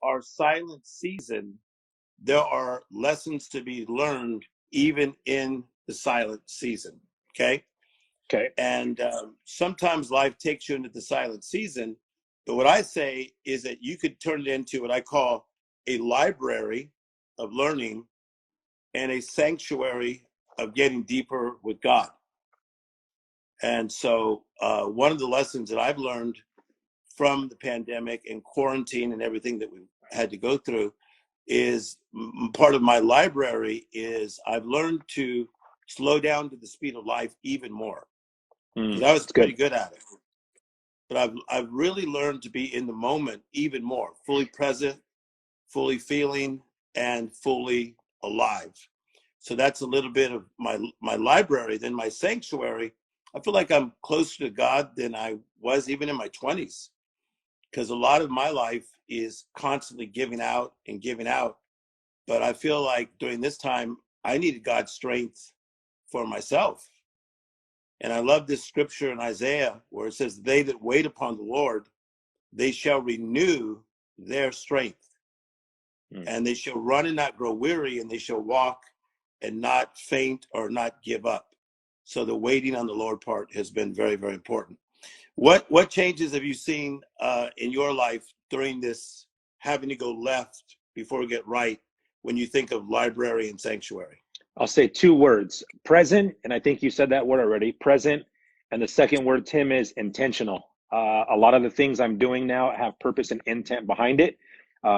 our silent season, there are lessons to be learned even in the silent season. Okay. Okay. And sometimes life takes you into the silent season. But what I say is that you could turn it into what I call a library of learning and a sanctuary of getting deeper with God. And so one of the lessons that I've learned from the pandemic and quarantine and everything that we had to go through is part of my library is I've learned to slow down to the speed of life even more. Because I was pretty good at it. But I've really learned to be in the moment even more, fully present, fully feeling, and fully alive. So that's a little bit of my library. Then my sanctuary, I feel like I'm closer to God than I was even in my 20s. Because a lot of my life is constantly giving out and giving out. But I feel like during this time, I needed God's strength for myself. And I love this scripture in Isaiah where it says, they that wait upon the Lord, they shall renew their strength. And they shall run and not grow weary, and they shall walk and not faint or not give up. So the waiting on the Lord part has been very, very important. What changes have you seen in your life during this having to go left before we get right when you think of library and sanctuary? I'll say two words, present, and I think you said that word already, present. And the second word, Tim, is intentional. A lot of the things I'm doing now have purpose and intent behind it.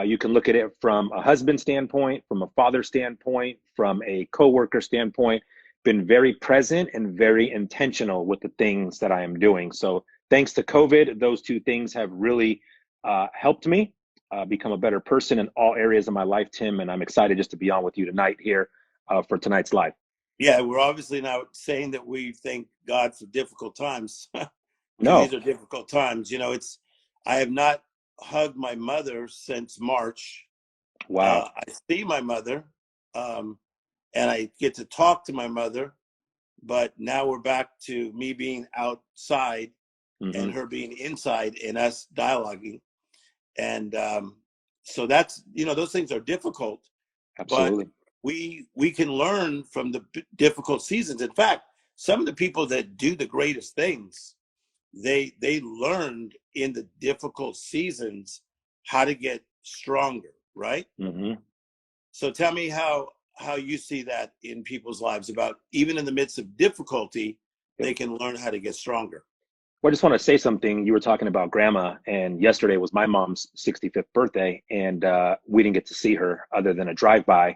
You can look at it from a husband standpoint, from a father standpoint, from a coworker standpoint. Been very present and very intentional with the things that I am doing. So thanks to COVID, those two things have really helped me become a better person in all areas of my life, Tim. And I'm excited just to be on with you tonight here for tonight's live. Yeah, we're obviously not saying that we thank God for difficult times. No. These are difficult times. You know, I have not hugged my mother since March. Wow. I see my mother and I get to talk to my mother, but now we're back to me being outside and her being inside and us dialoguing. And so that's, you know, those things are difficult. Absolutely. But we can learn from the difficult seasons. In fact, some of the people that do the greatest things, they learned in the difficult seasons how to get stronger, right? So tell me how you see that in people's lives about even in the midst of difficulty, they can learn how to get stronger. Well, I just want to say something. You were talking about grandma, and yesterday was my mom's 65th birthday, and we didn't get to see her other than a drive-by.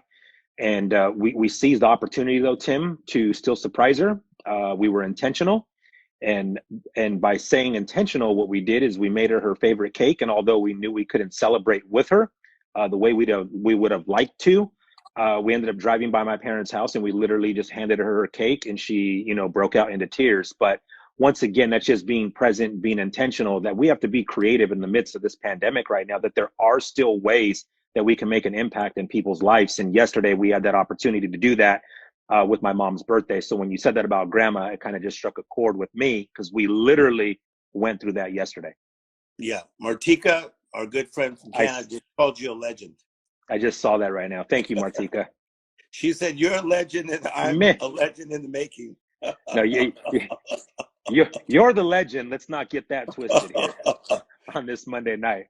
And we seized the opportunity, though, Tim, to still surprise her. We were intentional. And by saying intentional, what we did is we made her favorite cake. And although we knew we couldn't celebrate with her the way we would have liked to, we ended up driving by my parents' house and we literally just handed her cake and she, you know, broke out into tears. But once again, that's just being present, being intentional, that we have to be creative in the midst of this pandemic right now, that there are still ways that we can make an impact in people's lives. And yesterday we had that opportunity to do that with my mom's birthday. So when you said that about grandma, it kind of just struck a chord with me because we literally went through that yesterday. Yeah. Martika, our good friend from Canada, just called you a legend. I just saw that right now. Thank you, Martika. She said, you're a legend and I'm a legend in the making. No, you're the legend. Let's not get that twisted here on this Monday night.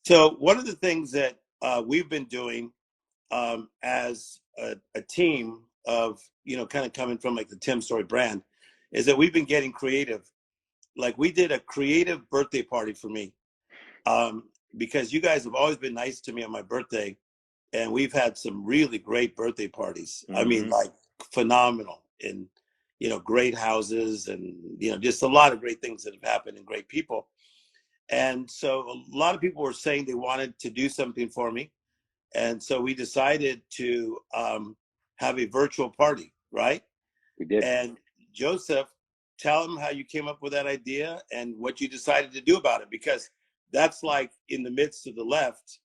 So one of the things that we've been doing as a team of, you know, kind of coming from like the Tim Storey brand is that we've been getting creative. Like we did a creative birthday party for me because you guys have always been nice to me on my birthday. And we've had some really great birthday parties. I mean, like phenomenal in, you know, great houses and, you know, just a lot of great things that have happened and great people. And so a lot of people were saying they wanted to do something for me. And so we decided to have a virtual party, right? We did. And Joseph, tell them how you came up with that idea and what you decided to do about it, because that's like in the midst of the left,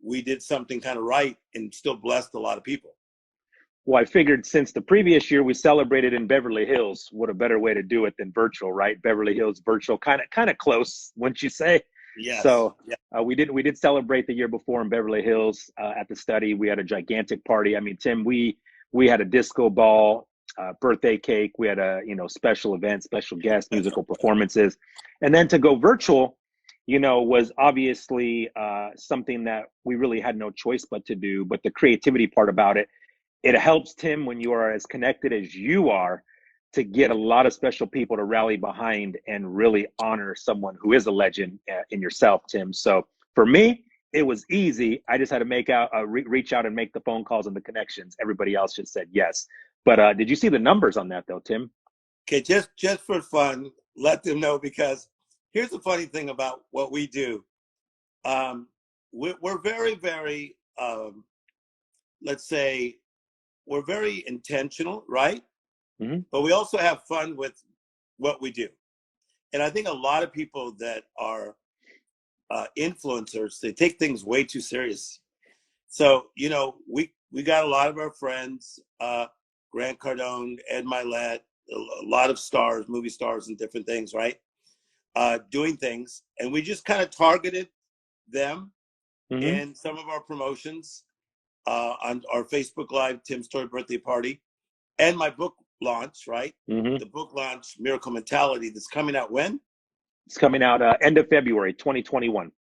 we did something kind of right and still blessed a lot of people. Well, I figured since the previous year we celebrated in Beverly Hills, what a better way to do it than virtual, right? Beverly Hills virtual, kind of close, wouldn't you say? Yes. So we did celebrate the year before in Beverly Hills at the study. We had a gigantic party. I mean, Tim, we had a disco ball, birthday cake. We had a special event, special guests, musical performances, and then to go virtual, was obviously something that we really had no choice but to do. But the creativity part about it, it helps, Tim, when you are as connected as you are, to get a lot of special people to rally behind and really honor someone who is a legend in yourself, Tim. So for me, it was easy. I just had to reach out and make the phone calls and the connections. Everybody else just said yes. But did you see the numbers on that though, Tim? Okay, just for fun, let them know, because here's the funny thing about what we do. Um, we're very, very, let's say, we're very intentional, right? Mm-hmm. But we also have fun with what we do. And I think a lot of people that are influencers, they take things way too serious. So, we got a lot of our friends, Grant Cardone, Ed Milet, a lot of stars, movie stars and different things, right? Doing things. And we just kind of targeted them Mm-hmm. in some of our promotions on our Facebook Live, Tim Storey Birthday Party, and my book launch, right? Mm-hmm. The book launch, Miracle Mentality, that's coming out when? It's coming out end of February 2021.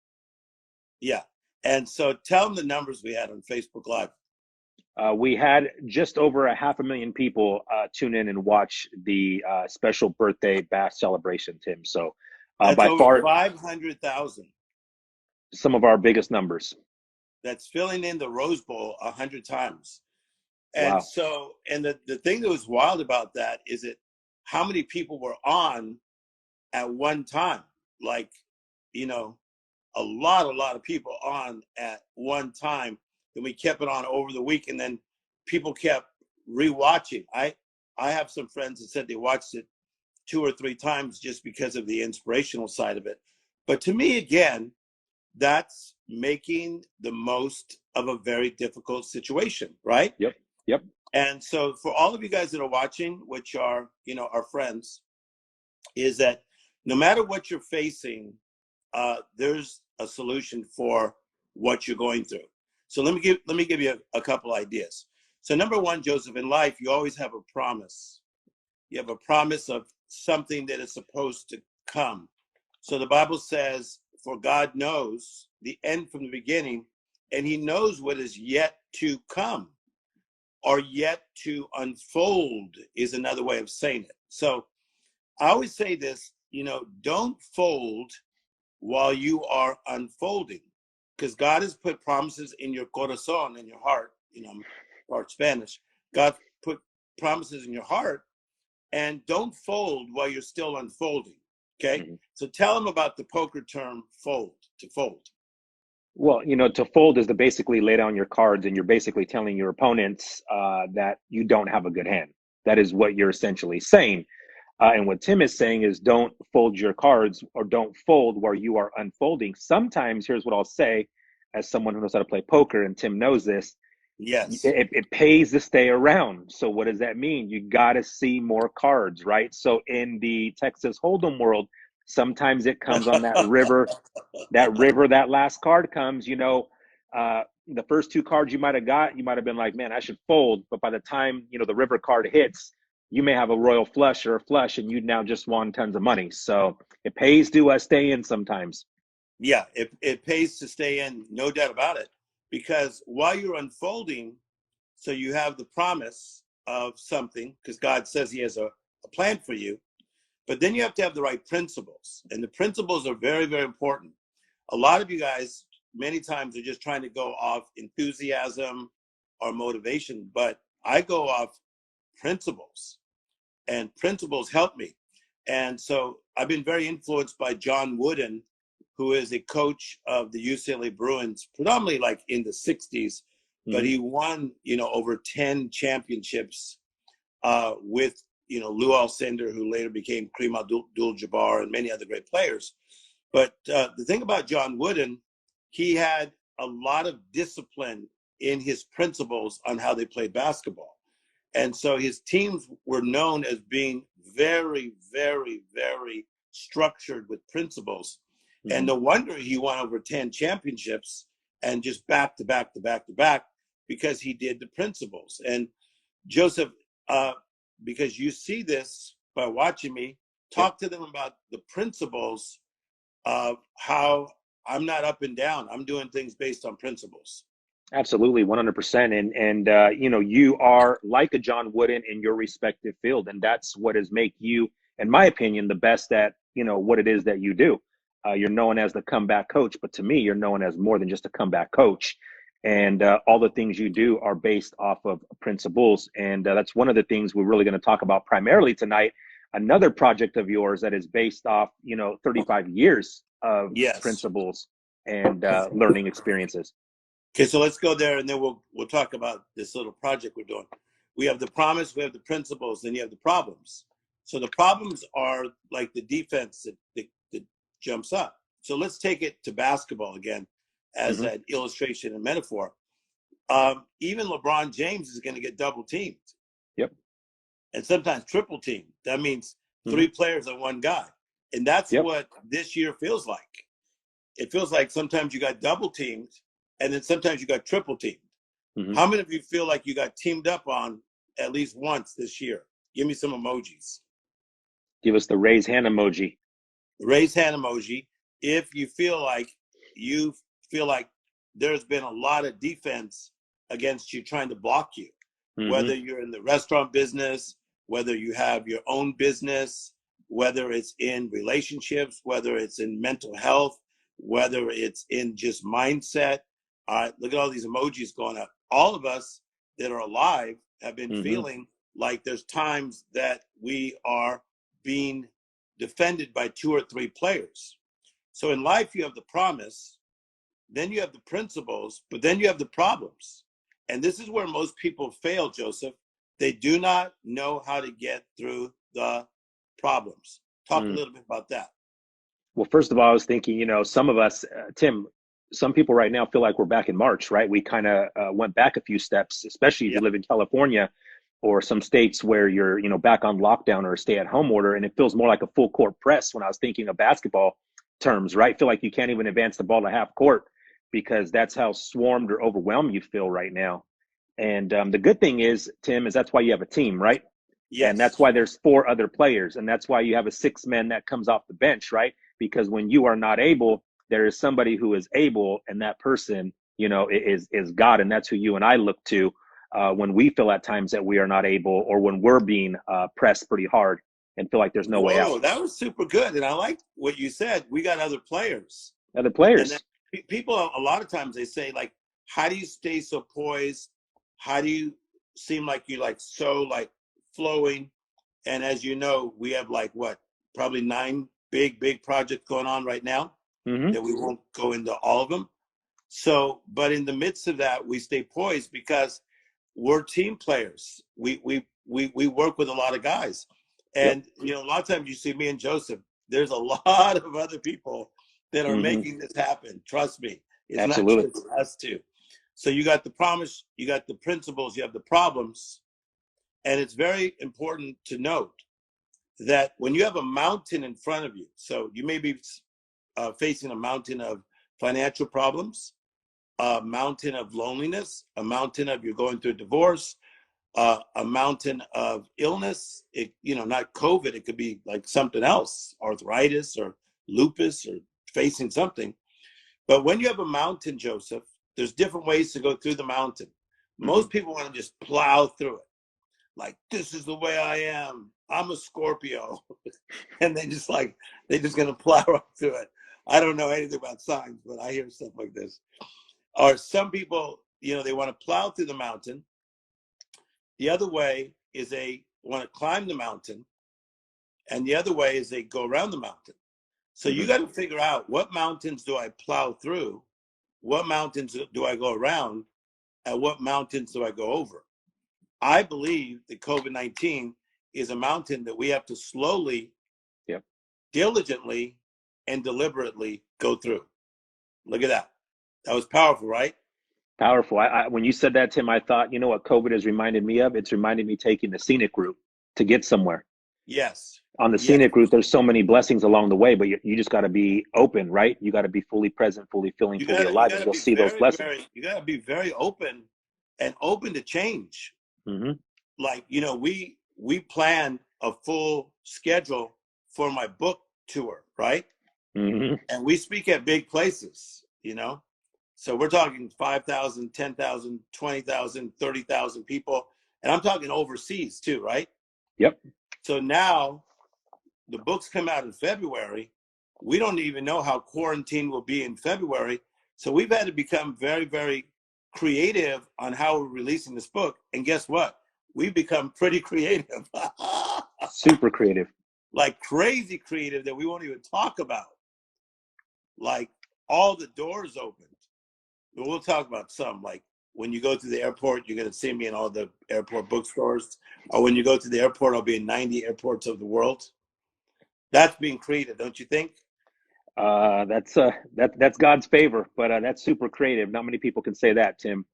Yeah. And so tell them the numbers we had on Facebook Live. We had just over 500,000 people tune in and watch the special birthday bash celebration, Tim. So That's by over far 500,000. some of our biggest numbers. That's filling in the Rose Bowl 100 times. And Wow. so, and the thing that was wild about that is that how many people were on at one time. Like, a lot of people on at one time. Then we kept it on over the week, and then people kept rewatching. I have some friends that said they watched it 2 or 3 times just because of the inspirational side of it. But to me, again, that's making the most of a very difficult situation, right? Yep. Yep. And so for all of you guys that are watching, which are, our friends, is that no matter what you're facing, there's a solution for what you're going through. So let me give you a couple ideas. So number one, Joseph, in life, you always have a promise. You have a promise of something that is supposed to come. So the Bible says, for God knows the end from the beginning, and he knows what is yet to come, or yet to unfold is another way of saying it. So I always say this, don't fold while you are unfolding, because God has put promises in your corazon, in your heart, part Spanish. God put promises in your heart, and don't fold while you're still unfolding. Okay. Mm-hmm. So tell them about the poker term fold, to fold. Well, to fold is to basically lay down your cards, and you're basically telling your opponents that you don't have a good hand. That is what you're essentially saying. And what Tim is saying is don't fold your cards, or don't fold where you are unfolding. Sometimes, here's what I'll say, as someone who knows how to play poker, and Tim knows this, Yes. it pays to stay around. So what does that mean? You got to see more cards, right? So in the Texas Hold'em world, sometimes it comes on that river, that last card comes, the first two cards you might have got, you might have been like, man, I should fold. But by the time, the river card hits, you may have a royal flush or a flush, and you now just won tons of money. So it pays to stay in sometimes. Yeah, it pays to stay in, no doubt about it. Because while you're unfolding, so you have the promise of something, because God says he has a plan for you, but then you have to have the right principles. And the principles are very, very important. A lot of you guys, many times, are just trying to go off enthusiasm or motivation, but I go off principles, and principles help me. And so I've been very influenced by John Wooden, who is a coach of the UCLA Bruins, predominantly like in the 60s, but he won, over 10 championships with, Lou Alcindor, who later became Kareem Abdul-Jabbar, and many other great players. But the thing about John Wooden, he had a lot of discipline in his principles on how they played basketball. And so his teams were known as being very, very, very structured with principles. And Hmm. no wonder he won over 10 championships and just back to back to back to back, because he did the principles. And Joseph, because you see this by watching me, Yep. talk to them about the principles of how I'm not up and down. I'm doing things based on principles. Absolutely, 100%. And you know, you are like a John Wooden in your respective field, and that's what has make you, in my opinion, the best at, you know, what it is that you do. You're known as the comeback coach, but to me, you're known as more than just a comeback coach. And all the things you do are based off of principles, and that's one of the things we're really going to talk about primarily tonight. Another project of yours that is based off, you know, 35 years of Yes. principles and learning experiences. Okay, so let's go there, and then we'll talk about this little project we're doing. We have the promise, we have the principles, then you have the problems. So the problems are like the defense that jumps up. So let's take it to basketball again as Hmm. an illustration and metaphor. Even LeBron James is going to get double teamed Yep. and sometimes triple teamed. That means Hmm. three players on one guy. And that's Yep. what this year feels like. It feels like sometimes you got double teamed and then sometimes you got triple teamed. Hmm. How many of you feel like you got teamed up on at least once this year? Give me some emojis. Give us the raise hand emoji. Raise hand emoji if you feel like there's been a lot of defense against you trying to block you, Hmm. whether you're in the restaurant business, whether you have your own business, whether it's in relationships, whether it's in mental health, whether it's in just mindset. All right, look at all these emojis going up. All of us that are alive have been Hmm. feeling like there's times that we are being defended by two or three players. So in life, you have the promise, then you have the principles, but then you have the problems. And this is where most people fail, Joseph. They do not know how to get through the problems. Talk a Mm. little bit about that. Well, first of all, I was thinking, you know, some of us, Tim, some people right now feel like we're back in March, right? We kind of went back a few steps, especially if Yeah. you live in California or some states where you're, you know, back on lockdown or a stay-at-home order, and it feels more like a full court press when I was thinking of basketball terms, right? Feel like you can't even advance the ball to half court because that's how swarmed or overwhelmed you feel right now. And the good thing is, Tim, is that's why you have a team, right? And that's Yes. why there's four other players, and that's why you have a six man that comes off the bench, right? Because when you are not able, there is somebody who is able, and that person, you know, is God, and that's who you and I look to when we feel at times that we are not able, or when we're being pressed pretty hard and feel like there's no way out. Whoa, that was super good. And I like what you said. We got other players. Other And then players. people, a lot of times they say, like, how do you stay so poised? How do you seem like you like so like flowing? And as you know, we have like what, probably nine big projects going on right now Mm-hmm. that we won't go into all of them. So, but in the midst of that, we stay poised because we're team players. We work with a lot of guys, Yep. and you know, a lot of times you see me and Joseph. There's a lot of other people that are Mm-hmm. making this happen. Trust me, it's not Absolutely. just us two. So you got the promise, you got the principles, you have the problems, and it's very important to note that when you have a mountain in front of you, so you may be facing a mountain of financial problems, a mountain of loneliness, a mountain of you're going through a divorce, a mountain of illness. It, you know, not COVID. It could be like something else, arthritis or lupus or facing something. But when you have a mountain, Joseph, there's different ways to go through the mountain. Mm-hmm. Most people want to just plow through it. Like, this is the way I am. I'm a Scorpio. And they're just going to plow right through it. I don't know anything about signs, but I hear stuff like this. Or some people, you know, they want to plow through the mountain. The other way is they want to climb the mountain, and the other way is they go around the mountain. So you Mm-hmm. got to figure out, what mountains do I plow through, what mountains do I go around, and what mountains do I go over. I believe that COVID-19 is a mountain that we have to slowly, Yep. diligently, and deliberately go through. Look at that. That was powerful, right? Powerful. When you said that, Tim, I thought, you know what COVID has reminded me of? It's reminded me taking the scenic route to get somewhere. Yes. On the Yes. scenic route, there's so many blessings along the way, but you just got to be open, right? You got to be fully present, fully feeling, fully You alive, and gotta you'll be see those blessings. you gotta be very open and open to change. Hmm. Like, we planned a full schedule for my book tour, right? Hmm. And we speak at big places. So we're talking 5,000, 10,000, 20,000, 30,000 people. And I'm talking overseas too, right? Yep. So now the books come out in February. We don't even know how quarantine will be in February. So we've had to become very, very creative on how we're releasing this book. And guess what? We've become pretty creative, Super creative. like crazy creative that we won't even talk about. Like all the doors opened. We'll talk about some, like when you go to the airport, you're going to see me in all the airport bookstores. Or when you go to the airport, I'll be in 90 airports of the world. That's being creative, don't you think? That's God's favor, but that's super creative. Not many people can say that, Tim.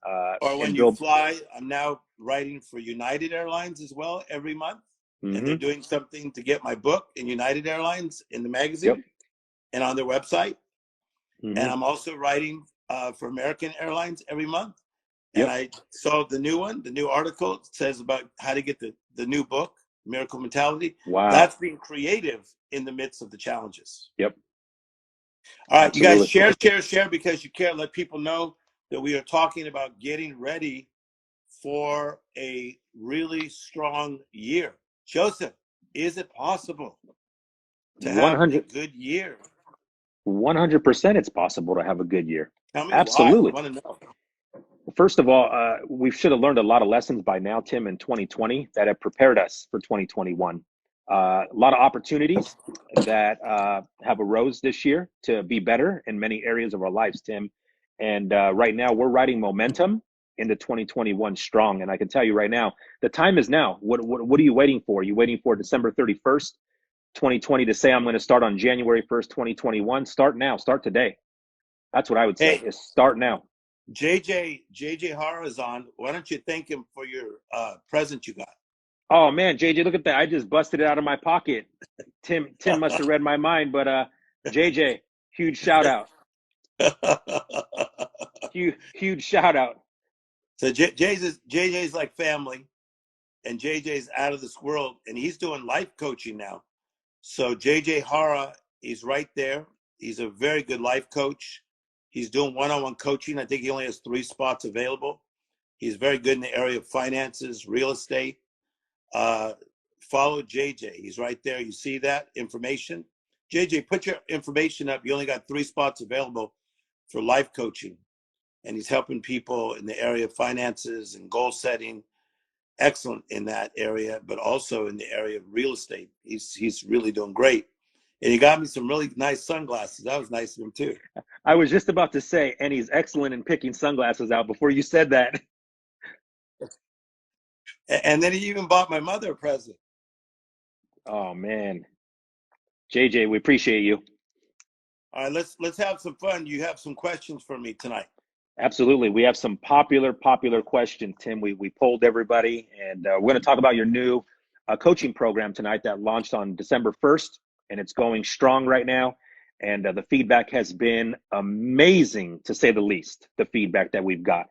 Or when And you Bill. fly, I'm now writing for United Airlines as well every month. And they're Hmm. doing something to get my book in United Airlines in the Yep. magazine and on their website. And Hmm. I'm also writing for American Airlines every month. And Yep. I saw the new article says about how to get the new book, Miracle Mentality. Wow. That's being creative in the midst of the challenges. Yep. All right, you guys Absolutely. share because you care. Let people know that we are talking about getting ready for a really strong year. Joseph, is it possible to have a 100. good year? 100% it's possible to have a good year. Tell me why. I Absolutely. want to know. First of all, we should have learned a lot of lessons by now, Tim, in 2020 that have prepared us for 2021. A lot of opportunities that have arose this year to be better in many areas of our lives, Tim. And right now, we're riding momentum into 2021 strong. And I can tell you right now, the time is now. What are you waiting for? Are you waiting for December 31st, 2020 to say I'm going to start on January 1st, 2021? Start now. Start today. That's what I would say Hey, is start now. JJ Hara is on. Why don't you thank him for your present you got? Oh man, JJ, look at that. I just busted it out of my pocket. Tim must have read my mind, but JJ, huge shout out. Huge shout out. So JJ's like family, and JJ's out of this world, and he's doing life coaching now. So JJ Hara, he's right there. He's a very good life coach. He's doing one-on-one coaching. I think he only has 3 spots available. He's very good in the area of finances, real estate. Uh, Follow JJ. He's right there. You see that information? JJ, put your information up. You only got 3 spots available for life coaching. And he's helping people in the area of finances and goal setting. Excellent in that area, but also in the area of real estate. He's really doing great. And he got me some really nice sunglasses. That was nice of him too. I was just about to say, and he's excellent in picking sunglasses out before you said that. And then he even bought my mother a present. Oh man. JJ, we appreciate you. All right, let's have some fun. You have some questions for me tonight. Absolutely. We have some popular questions, Tim. We polled everybody, and we're going to talk about your new coaching program tonight that launched on December 1st, and it's going strong right now. And the feedback has been amazing, to say the least, the feedback that we've got.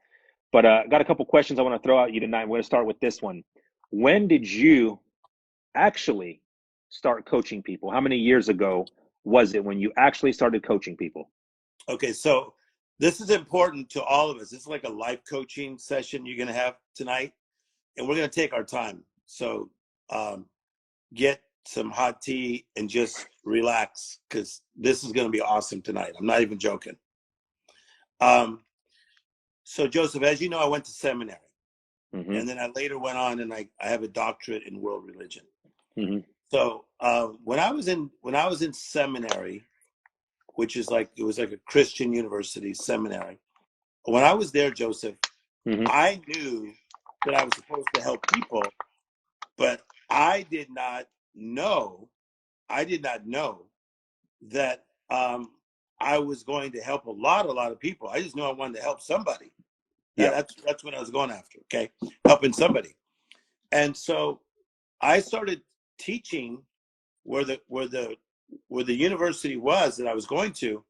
But got a couple questions I want to throw at you tonight. We're going to start with this one. When did you actually start coaching people? How many years ago was it when you actually started coaching people? Okay, so this is important to all of us. This is like a life coaching session you're going to have tonight, and we're going to take our time. So get some hot tea and just relax because this is going to be awesome tonight. I'm not even joking. So Joseph, as you know, I went to seminary, Mm-hmm. and then I later went on and I have a doctorate in world religion. Mm-hmm. So when I was in seminary, which is like it was like a Christian university seminary. When I was there, Joseph, Mm-hmm. I knew that I was supposed to help people, but I did not know that I was going to help a lot of people. I just knew I wanted to help somebody. Yep. That's what I was going after. Okay, helping somebody. And so I started teaching where the university was that I was going to,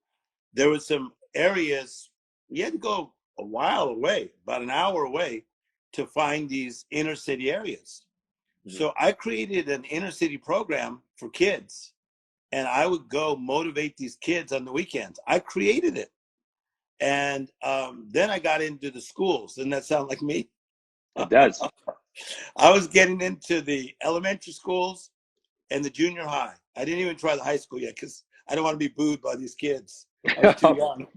there was some areas you had to go a while away, about an hour away, to find these inner city areas. Mhm. So I created an inner city program for kids, and I would go motivate these kids on the weekends. I created it. And then I got into the schools. Doesn't that sound like me? It does. I was getting into the elementary schools and the junior high. I didn't even try the high school yet because I don't want to be booed by these kids. I was too young.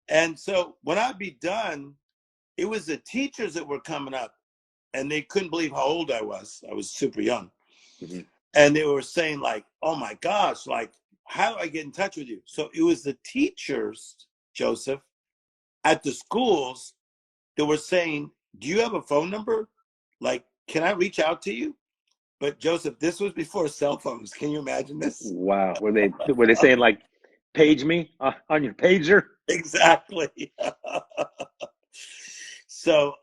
And so when I'd be done, it was the teachers that were coming up, and they couldn't believe how old I was. I was super young. Mhm. And they were saying like, oh my gosh, like, how do I get in touch with you? So it was the teachers, Joseph, at the schools that were saying, do you have a phone number? Like, can I reach out to you? But Joseph, this was before cell phones. Can you imagine this? Wow. Were they saying like, page me on your pager? Exactly. So,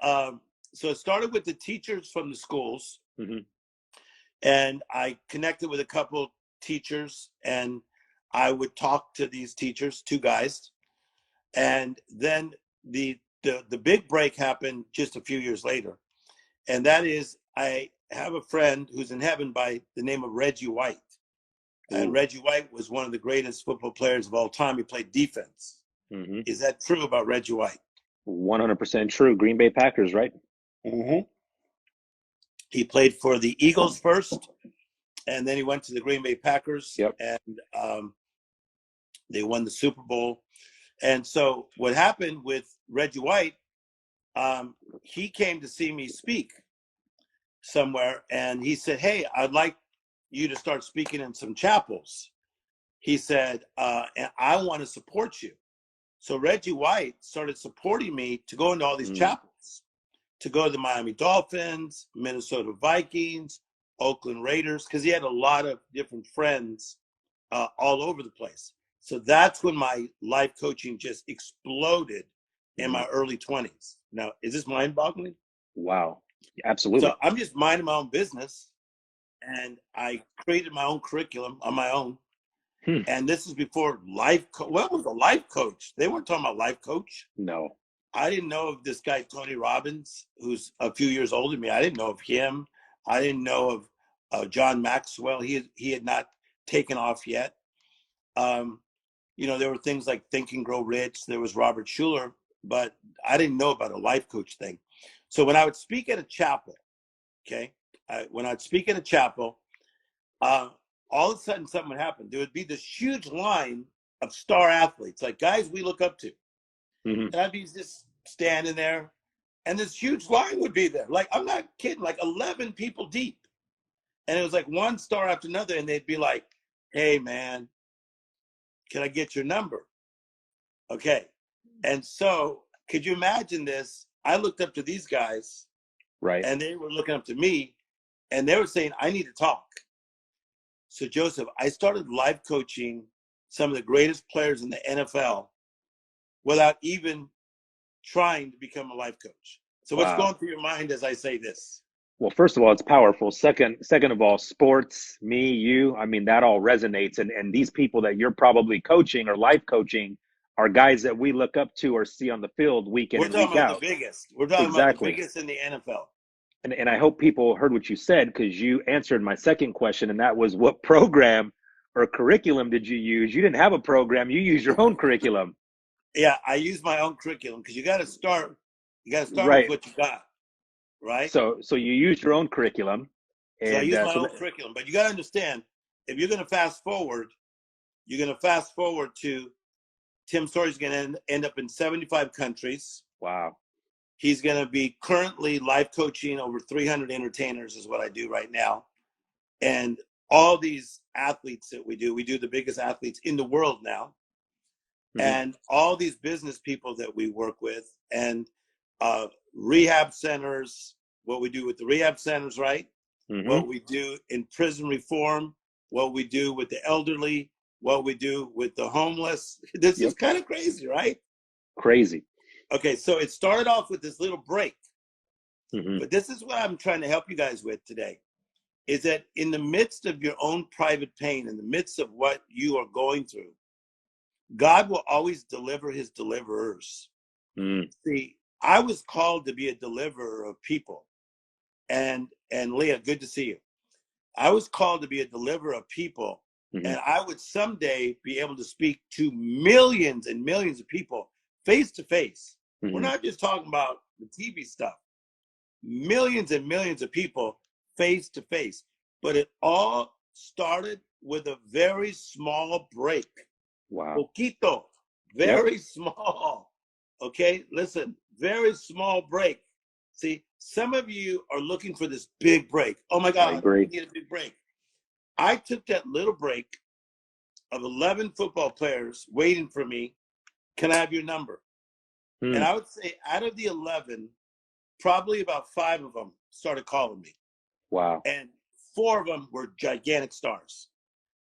so it started with the teachers from the schools, Mm-hmm. and I connected with a couple teachers, and I would talk to these teachers, two guys, and then the big break happened just a few years later, and that is I have a friend who's in heaven by the name of Reggie White, and Ooh. Reggie White was one of the greatest football players of all time. He played defense. Mm-hmm. Is that true about Reggie White? 100% true. Green Bay Packers, right? Mm-hmm. He played for the Eagles first, and then he went to the Green Bay Packers, Yep. and they won the Super Bowl. And so what happened with Reggie White, he came to see me speak somewhere, and he said, hey, I'd like you to start speaking in some chapels. He said, and I want to support you. So Reggie White started supporting me to go into all these chapels, to go to the Miami Dolphins, Minnesota Vikings, Oakland Raiders, because he had a lot of different friends all over the place. So that's when my life coaching just exploded in Mm-hmm. my early 20s. Now, is this mind boggling? Wow. So Absolutely. I'm just minding my own business, and I created my own curriculum on my own. Hmm. And this is before what was a life coach? They weren't talking about life coach. No. I didn't know of this guy, Tony Robbins, who's a few years older than me. I didn't know of him. I didn't know of John Maxwell. He had not taken off yet. There were things like Think and Grow Rich. There was Robert Schuller, but I didn't know about a life coach thing. So when I would speak at a chapel, okay, when I'd speak at a chapel, all of a sudden something would happen. There would be this huge line of star athletes, like guys we look up to. Mm-hmm. And I'd be just standing there, and this huge line would be there. Like, I'm not kidding, like 11 people deep. And it was like one star after another, and they'd be like, hey, man, can I get your number? Okay. And so, could you imagine this? I looked up to these guys, Right. and they were looking up to me, and they were saying, I need to talk. So, Joseph, I started life coaching some of the greatest players in the NFL without even trying to become a life coach. So what's Wow. going through your mind as I say this? Well, first of all, it's powerful. Second of all, sports, me, you, I mean, that all resonates. And these people that you're probably coaching or life coaching are guys that we look up to or see on the field week in We're and talking week about the out. biggest. We're talking about the Exactly. biggest in the NFL. And I hope people heard what you said, because you answered my second question, and that was, what program or curriculum did you use? You didn't have a program. You used your own curriculum. Yeah, I use my own curriculum because you got to start. You got to start with Right. what you got, right? So you used your own curriculum. So I And use my so own that, curriculum, but you got to understand, if you're going to fast forward, you're going to fast forward to Tim Storey's going to end up in 75 countries. wow. He's going to be currently life coaching over 300 entertainers is what I do right now. And all these athletes that we do the biggest athletes in the world now. Mm-hmm. And all these business people that we work with, and rehab centers, what we do with the rehab centers, right? Mm-hmm. What we do in prison reform, what we do with the elderly, what we do with the homeless. This Yep. is kind of crazy, right? Crazy. Okay, so it started off with this little break, Mm-hmm. but this is what I'm trying to help you guys with today. is that in the midst of your own private pain, in the midst of what you are going through, God will always deliver his deliverers. See, I was called to be a deliverer of people. And Leah, good to see you. I was called to be a deliverer of people. And I would someday be able to speak to millions and millions of people face to face. We're not just talking about the TV stuff. Millions and millions of people face to face. But it all started with a very small break. Wow. Poquito. Very small. Okay, listen, very small break. See, some of you are looking for this big break. Oh my I God, agree. we need a big break. I took that little break of 11 football players waiting for me. Can I have your number? And I would say out of the 11, probably about 5 of them started calling me. Wow. And 4 of them were gigantic stars.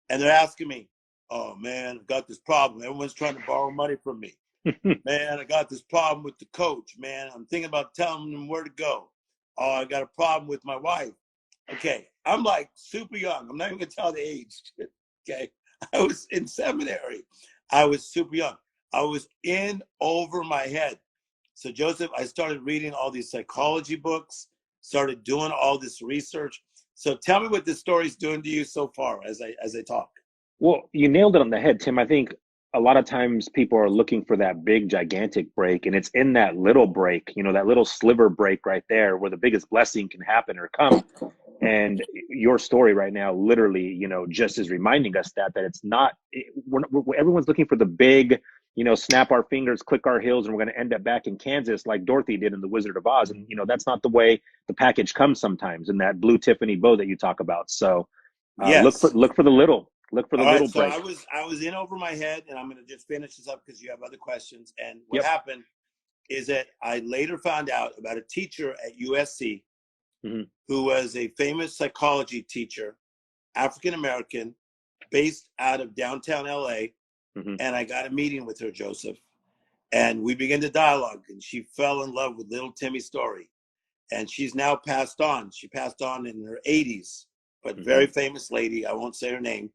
And they're asking me, oh man, I got this problem. Everyone's trying to borrow money from me. Man, I got this problem with the coach. Man, I'm thinking about telling them where to go. Oh, I got a problem with my wife. Okay, I'm like super young. I'm not even gonna tell the age. Okay, I was in seminary. I was super young. I was in over my head. So Joseph, I started reading all these psychology books, started doing all this research. So tell me what this story's doing to you so far as I talk. Well, you nailed it on the head, Tim. I think a lot of times people are looking for that big, gigantic break, and it's in that little break, that little sliver break right there where the biggest blessing can happen or come. And your story right now, literally, just is reminding us that it's not, everyone's looking for the big, snap our fingers, click our heels, and we're going to end up back in Kansas like Dorothy did in The Wizard of Oz. And, that's not the way the package comes sometimes in that blue Tiffany bow that you talk about. So look for Yes. the little. Look for the All right, little so break. I was in over my head, and I'm going to just finish this up because you have other questions. And what Yep. happened is that I later found out about a teacher at USC who was a famous psychology teacher, African American, based out of downtown LA. And I got a meeting with her, Joseph, and we began to dialogue. And she fell in love with little Timmy Storey, and she's now passed on. She passed on in her 80s, but very famous lady. I won't say her name.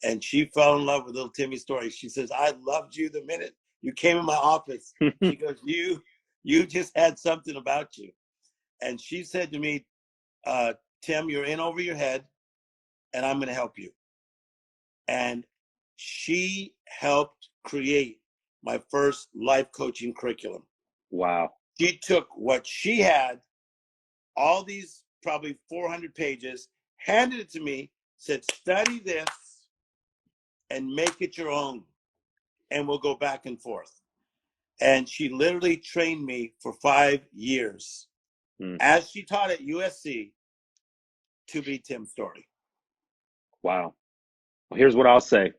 And she fell in love with little Timmy Storey. She says, I loved you the minute you came in my office. She goes, you just had something about you. And she said to me, Tim, you're in over your head, and I'm going to help you. And she helped create my first life coaching curriculum. Wow. She took what she had, all these probably 400 pages, handed it to me, said, study this and make it your own. And we'll go back and forth. And she literally trained me for 5 years as she taught at USC to be Tim Storey. Wow. Well, here's what I'll say.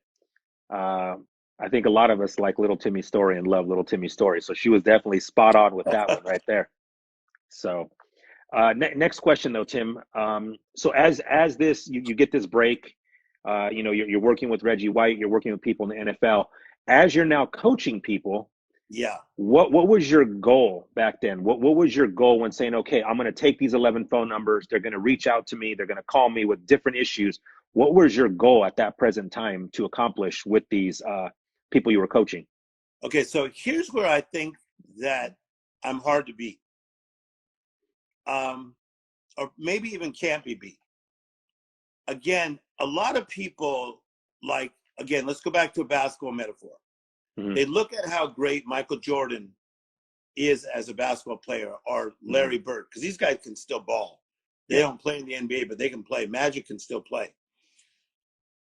I think a lot of us like little Timmy Storey and love little Timmy Storey. So she was definitely spot on with that one right there. So next question though, Tim. So as this, you get this break, you're working with Reggie White, you're working with people in the NFL. As you're now coaching people, yeah. What was your goal back then? What was your goal when saying, okay, I'm going to take these 11 phone numbers. They're going to reach out to me. They're going to call me with different issues. What was your goal at that present time to accomplish with these people you were coaching? Okay, so here's where I think that I'm hard to beat. Or maybe even can't be beat. Again, a lot of people let's go back to a basketball metaphor. They look at how great Michael Jordan is as a basketball player, or Larry Bird, because these guys can still ball. They don't play in the NBA, but they can play. Magic can still play.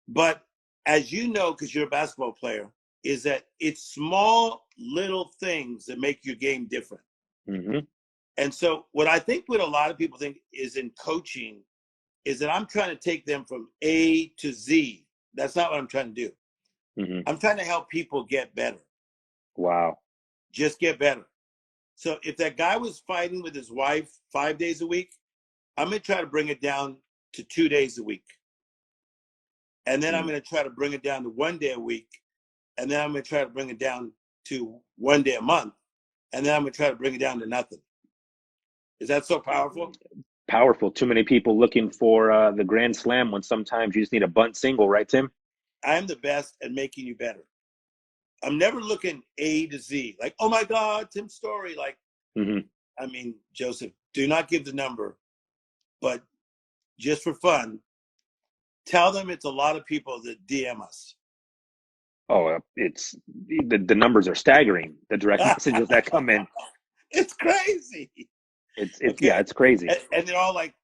But as you know, because you're a basketball player, is that it's small little things that make your game different. And so what I think what a lot of people think is in coaching is that I'm trying to take them from A to Z. That's not what I'm trying to do. I'm trying to help people get better. Wow. Just get better. So if that guy was fighting with his wife 5 days a week, I'm going to try to bring it down to 2 days a week. And then I'm going to try to bring it down to 1 day a week. And then I'm going to try to bring it down to 1 day a month. And then I'm going to try to bring it down to nothing. Is that so powerful? Powerful. Too many people looking for the grand slam when sometimes you just need a bunt single, right, Tim? I'm the best at making you better. I'm never looking A to Z. Like, oh my God, Tim Storey. Like, Mm-hmm. I mean, Joseph, do not give the number, but just for fun, tell them it's a lot of people that DM us. Oh, it's the numbers are staggering. The direct messages that come in, It's crazy. it's yeah, Okay. it's crazy. And they're all like,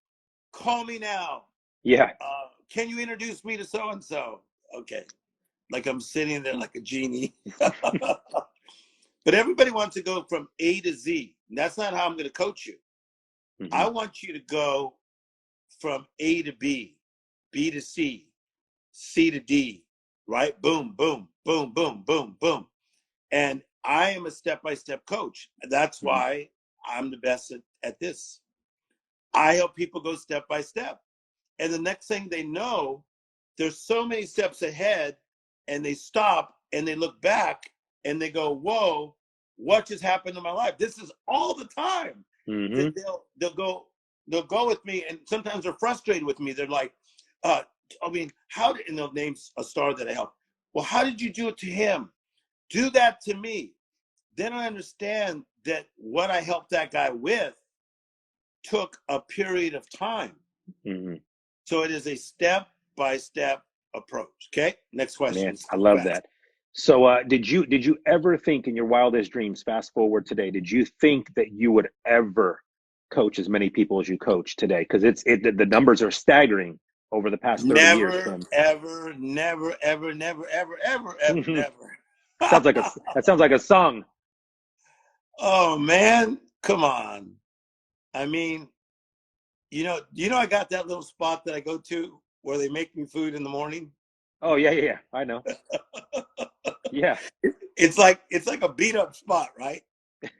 call me now. Yeah. Can you introduce me to so and so? Okay. Like I'm sitting there like a genie. But everybody wants to go from A to Z. And that's not how I'm going to coach you. Mm-hmm. I want you to go from A to B, B to C, C to D, right? Boom, boom, boom, boom, boom, boom. And I am a step-by-step coach. That's Mm-hmm. why I'm the best at this. I help people go step by step. And the next thing they know, there's so many steps ahead, and they stop and they look back and they go, whoa, what just happened in my life? This is all the time. Mm-hmm. They'll go with me, and sometimes they're frustrated with me. They're like, I mean, how did, and they'll name a star that I helped. Well, how did you do it to him? Do that to me. Then I understand that what I helped that guy with took a period of time. Mm-hmm. So it is a step-by-step approach. Okay, next question. Man, I love that. So, did you ever think in your wildest dreams, fast forward today, did you think that you would ever coach as many people as you coach today? Because the numbers are staggering over the past 30 years, Never, Tim. ever, never, ever, never, ever, ever, ever, never. That sounds like a song. Oh man, come on. I mean, I got that little spot that I go to where they make me food in the morning. Oh yeah, yeah, yeah. I know. Yeah. It's like a beat up spot, right?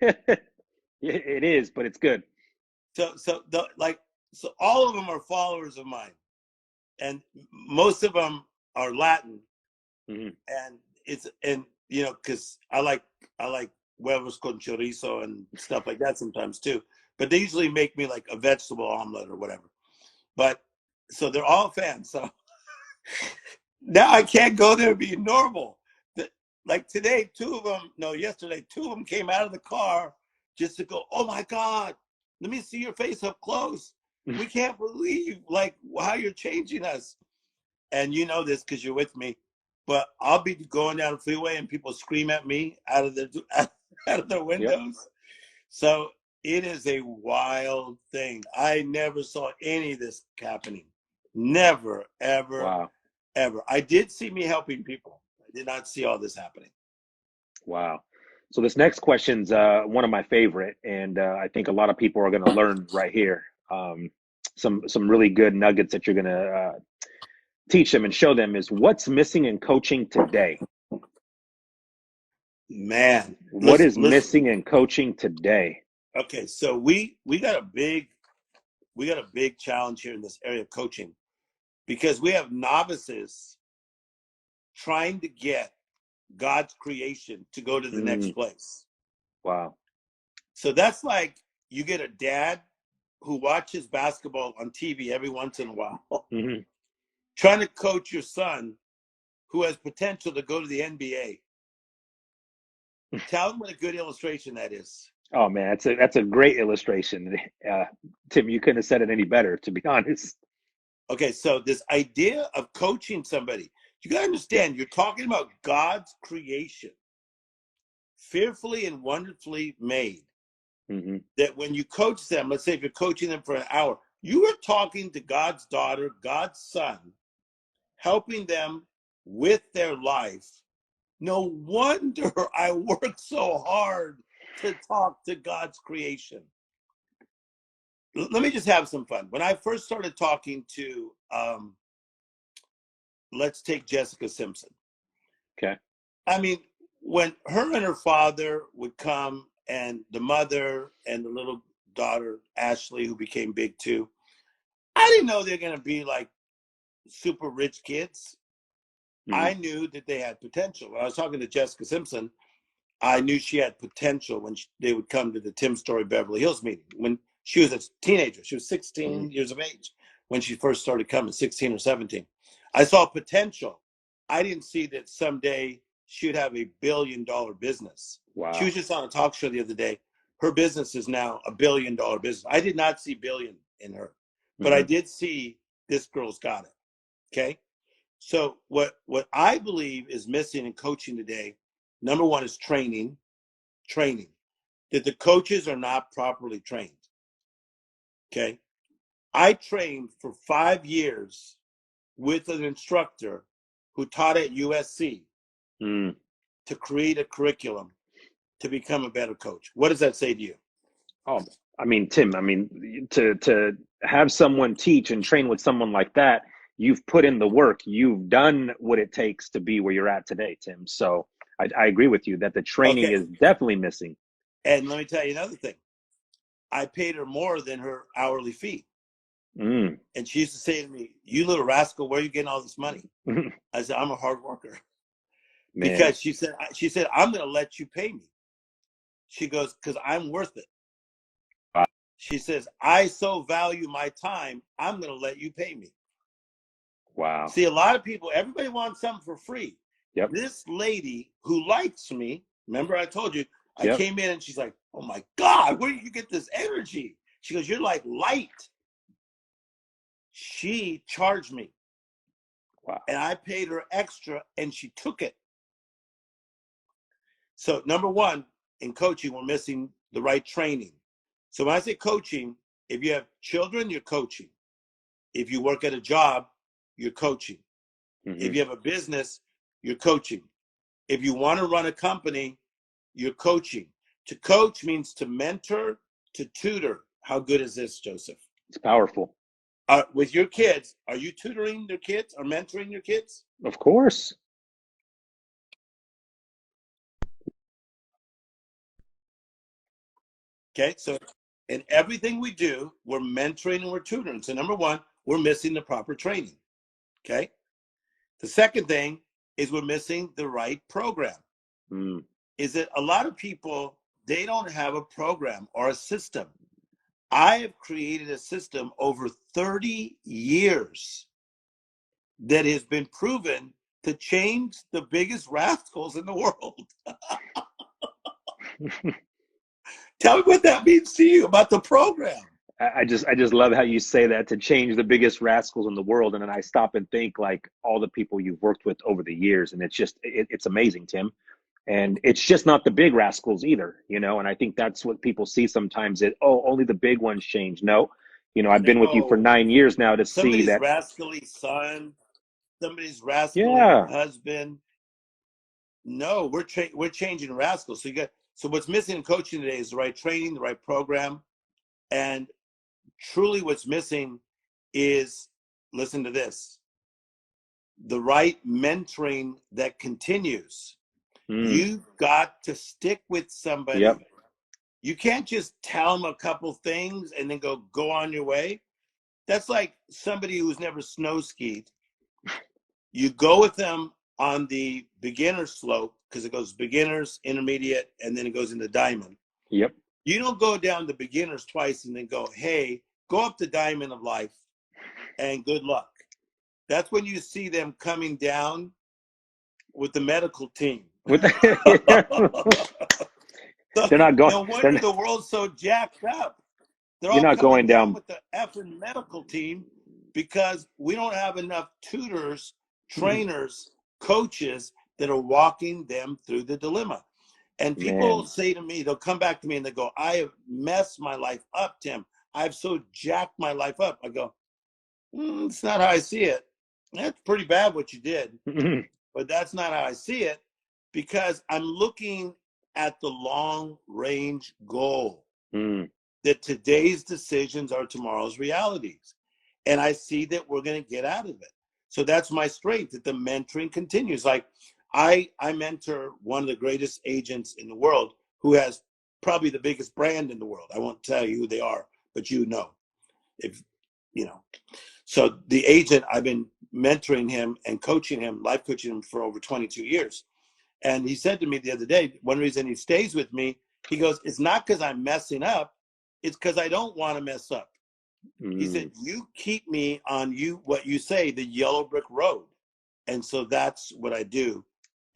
It is, but it's good. So all of them are followers of mine, and most of them are Latin, Mm-hmm. and because I like huevos con chorizo and stuff like that sometimes too. But they usually make me like a vegetable omelet or whatever. But so they're all fans. So now I can't go there and be normal. Like today, yesterday, two of them came out of the car just to go, oh my God, let me see your face up close. We can't believe like how you're changing us. And you know this because you're with me. But I'll be going down the freeway and people scream at me out of their Yep. windows. So it is a wild thing. I never saw any of this happening. Never, ever, Wow. ever. I did see me helping people. I did not see all this happening. Wow. So this next question's one of my favorite, and I think a lot of people are going to learn right here. Some really good nuggets that you're going to teach them and show them is what's missing in coaching today. Man, What listen, is listen. missing in coaching today? Okay, so we got a big challenge here in this area of coaching because we have novices trying to get God's creation to go to the next Mm, place. wow. So that's like you get a dad who watches basketball on TV every once in a while, Mm-hmm. trying to coach your son who has potential to go to the NBA. Tell him what a good illustration that is. Oh man, that's a great illustration. Tim, you couldn't have said it any better, to be honest. Okay, so this idea of coaching somebody, you got to understand, you're talking about God's creation, fearfully and wonderfully made. Mm-hmm. That when you coach them, let's say if you're coaching them for an hour, you are talking to God's daughter, God's son, helping them with their life. No wonder I work so hard to talk to God's creation. Let me just have some fun. When I first started talking to, let's take Jessica Simpson. Okay. I mean, when her and her father would come, and the mother and the little daughter, Ashley, who became big too, I didn't know they're going to be like super rich kids. Mm-hmm. I knew that they had potential. When I was talking to Jessica Simpson, I knew she had potential when they would come to the Tim Storey Beverly Hills meeting. When She was a teenager. She was 16 years of age when she first started coming, 16 or 17. I saw potential. I didn't see that someday she would have $1 billion business. Wow. She was just on a talk show the other day. Her business is now $1 billion business. I did not see billion in her, but I did see this girl's got it. Okay. So what I believe is missing in coaching today, number one is training. That the coaches are not properly trained. Okay. I trained for 5 years with an instructor who taught at USC to create a curriculum to become a better coach. What does that say to you? Oh, I mean, Tim, I mean, to have someone teach and train with someone like that, you've put in the work. You've done what it takes to be where you're at today, Tim. So I agree with you that the training is definitely missing. And let me tell you another thing. I paid her more than her hourly fee. And she used to say to me, "You little rascal, where are you getting all this money?" I said, "I'm a hard worker." Man. Because she said, "I'm going to let you pay me." She goes, "Because I'm worth it." Wow. She says, "I so value my time, I'm going to let you pay me." Wow. See, a lot of people, everybody wants something for free. Yep. This lady who likes me, remember I told you, I came in and she's like, "Oh my God, where did you get this energy?" She goes, "You're like light." She charged me. Wow. And I paid her extra and she took it. So number one, in coaching, we're missing the right training. So when I say coaching, if you have children, you're coaching. If you work at a job, you're coaching. If you have a business, you're coaching. If you want to run a company, you're coaching. To coach means to mentor, to tutor. How good is this, Joseph? It's powerful. With your kids, are you tutoring their kids or mentoring your kids? Of course. Okay, so in everything we do, we're mentoring and we're tutoring. So number one, we're missing the proper training. Okay. The second thing is we're missing the right program. Is that a lot of people, they don't have a program or a system. I have created a system over 30 years that has been proven to change the biggest rascals in the world. Tell me what that means to you about the program. I just love how you say that, to change the biggest rascals in the world. And then I stop and think like all the people you've worked with over the years. And it's just, it's amazing, Tim. And it's just not the big rascals either, you know? And I think that's what people see sometimes, that, oh, only the big ones change. No, you know, I've been with you for 9 years now to see that. Somebody's rascally son, somebody's rascally husband. No, we're changing rascals. So what's missing in coaching today is the right training, the right program. And truly what's missing is, listen to this, the right mentoring that continues. You've got to stick with somebody. Yep. You can't just tell them a couple things and then go on your way. That's like somebody who's never snow skied. You go with them on the beginner slope, because it goes beginners, intermediate, and then it goes into diamond. Yep. You don't go down the beginners twice and then go, "Hey, go up the diamond of life and good luck." That's when you see them coming down with the medical team. They're not going. No wonder the world's so jacked up. They're all You're not coming going down with the effing medical team because we don't have enough tutors, trainers, coaches that are walking them through the dilemma. And people say to me, they'll come back to me and they go, "I have messed my life up, Tim. I've so jacked my life up." I go, "It's not how I see it. That's pretty bad what you did, but that's not how I see it, because I'm looking at the long range goal, that today's decisions are tomorrow's realities. And I see that we're going to get out of it. So that's my strength, that the mentoring continues. Like I mentor one of the greatest agents in the world who has probably the biggest brand in the world. I won't tell you who they are, but you know, if you know. So the agent, I've been mentoring him and coaching him, life coaching him for over 22 years. And he said to me the other day, one reason he stays with me, he goes, "It's not because I'm messing up. it's because I don't want to mess up. He said, you keep me on what you say, the yellow brick road. And so that's what I do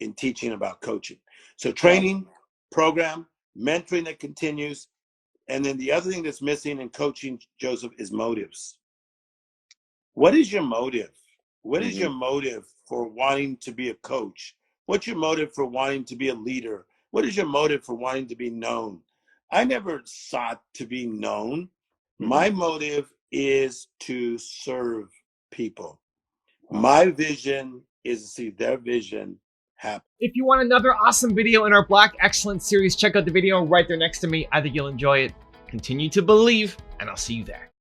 in teaching about coaching. So training, program, mentoring that continues. And then the other thing that's missing in coaching, Joseph, is motives. What is your motive? What is your motive for wanting to be a coach? What's your motive for wanting to be a leader? What is your motive for wanting to be known? I never sought to be known. My motive is to serve people. My vision is to see their vision happen. If you want another awesome video in our Black Excellence series, check out the video right there next to me. I think you'll enjoy it. Continue to believe, and I'll see you there.